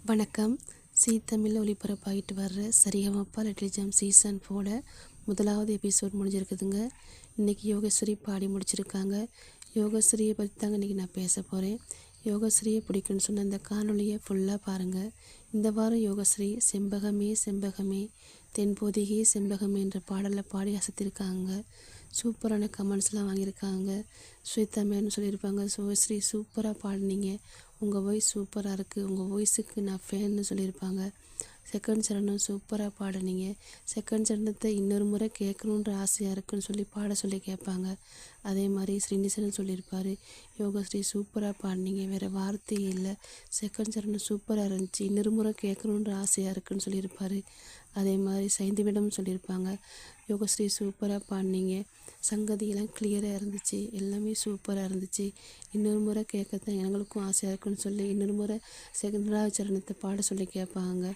வணக்கம். சி தமிழில் ஒளிபரப்பாகிட்டு வர்ற சரிகமபா லிட்டில் ஜாம் சீசன் 4 முதலாவது எபிசோட் முடிஞ்சிருக்குதுங்க. இன்றைக்கி யோகஸ்ரீ பாடி முடிச்சிருக்காங்க. யோகஸ்ரீயை பற்றி தாங்க இன்றைக்கி நான் பேச போகிறேன். யோகஸ்ரீயை பிடிக்குன்னு சொன்ன இந்த காணொலியை ஃபுல்லாக பாருங்கள். இந்த வாரம் யோகஸ்ரீ செம்பகமே செம்பகமே தென்பொதிகை செம்பகமே என்ற பாடலை பாடி அசத்திருக்காங்க. சூப்பரான கமெண்ட்ஸ்லாம் வாங்கியிருக்காங்க. ஸ்வேதா மேம்னு சொல்லியிருப்பாங்க, யோகஸ்ரீ சூப்பராக பாடினீங்க, உங்கள் வாய்ஸ் சூப்பராக இருக்குது, உங்கள் வாய்ஸுக்கு நான் ஃபேன்னு சொல்லியிருப்பாங்க. செகண்ட் சரணம் சூப்பராக பாடினீங்க, செகண்ட் சரணத்தை இன்னொரு முறை கேட்கணுன்ற ஆசையாக இருக்குன்னு சொல்லி பாட சொல்லி கேட்பாங்க. அதே மாதிரி ஸ்ரீனிசன் சொல்லியிருப்பார், யோகஸ்ரீ சூப்பராக பாடினீங்க, வேறு வார்த்தையே இல்லை, செகண்ட் சரணம் சூப்பராக இருந்துச்சு, இன்னொரு முறை கேட்கணுன்ற ஆசையாக இருக்குன்னு சொல்லியிருப்பார். அதே மாதிரி சைந்திவிடம் சொல்லியிருப்பாங்க, யோகஸ்ரீ சூப்பராக பாடினீங்க, சங்கதியெல்லாம் கிளியராக இருந்துச்சு, எல்லாமே சூப்பராக இருந்துச்சு, இன்னொரு முறை கேட்கத்தான் எங்களுக்கும் ஆசையாக இருக்குன்னு சொல்லி இன்னொரு முறை செகண்டாவது சரணத்தை பாட சொல்லி கேட்பாங்க.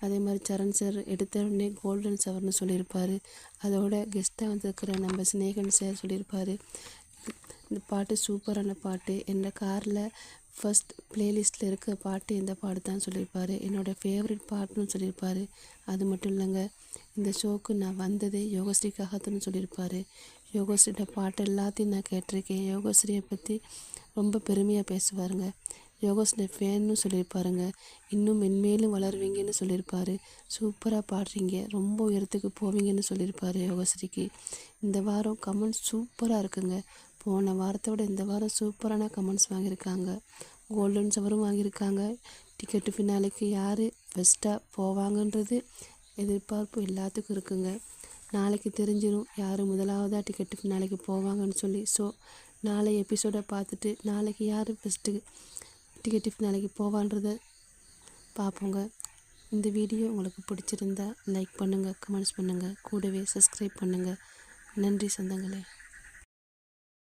அதே மாதிரி சரண் சார் எடுத்த உடனே கோல்டன் ஷவர்னு சொல்லியிருப்பார். அதோட கெஸ்ட்டாக வந்திருக்கிற நம்ம ஸ்னேகன் சார் சொல்லியிருப்பார், இந்த பாட்டு சூப்பரான பாட்டு, என்னோட காரில் ஃபஸ்ட் ப்ளேலிஸ்ட்டில் இருக்க பாட்டு இந்த பாட்டு தான் சொல்லியிருப்பார், என்னோடய ஃபேவரட் பாட்டுன்னு சொல்லியிருப்பார். அது மட்டும் இல்லைங்க, இந்த ஷோக்கு நான் வந்ததே யோகஸ்ரீக்காகத்தான்னு சொல்லியிருப்பார். யோகஸ்ரீயோட பாட்டு எல்லாத்தையும் நான் கேட்டிருக்கேன். யோகஸ்ரீயை பற்றி ரொம்ப பெருமையாக பேசுவாருங்க. யோகஸ்ரீ ஃபேன்னு சொல்லியிருப்பாருங்க. இன்னும் மென்மேலும் வளருவீங்கன்னு சொல்லியிருப்பார். சூப்பராக பாடுறீங்க, ரொம்ப உயரத்துக்கு போவீங்கன்னு சொல்லியிருப்பார் யோகஸ்ரீக்கு. இந்த வாரம் கமெண்ட்ஸ் சூப்பராக இருக்குங்க. போன வாரத்தோட இந்த வாரம் சூப்பரான கமெண்ட்ஸ் வாங்கியிருக்காங்க. கோல்டன் ஷவரும் வாங்கியிருக்காங்க. டிக்கெட்டு ஃபினாலுக்கு யார் பெஸ்ட்டாக போவாங்கன்றது எதிர்பார்ப்பு எல்லாத்துக்கும் இருக்குங்க. நாளைக்கு தெரிஞ்சிடும் யார் முதலாவதாக டிக்கெட்டு ஃபினாலுக்கு போவாங்கன்னு சொல்லி. ஸோ நாளை எபிசோடை பார்த்துட்டு நாளைக்கு யார் பெஸ்ட்டு டிக்கெட்டு ஃபினாலுக்கு போவான்றதை பார்ப்போங்க. இந்த வீடியோ உங்களுக்கு பிடிச்சிருந்தா லைக் பண்ணுங்கள், கமெண்ட்ஸ் பண்ணுங்கள், கூடவே சப்ஸ்கிரைப் பண்ணுங்கள். நன்றி சொந்தங்களே.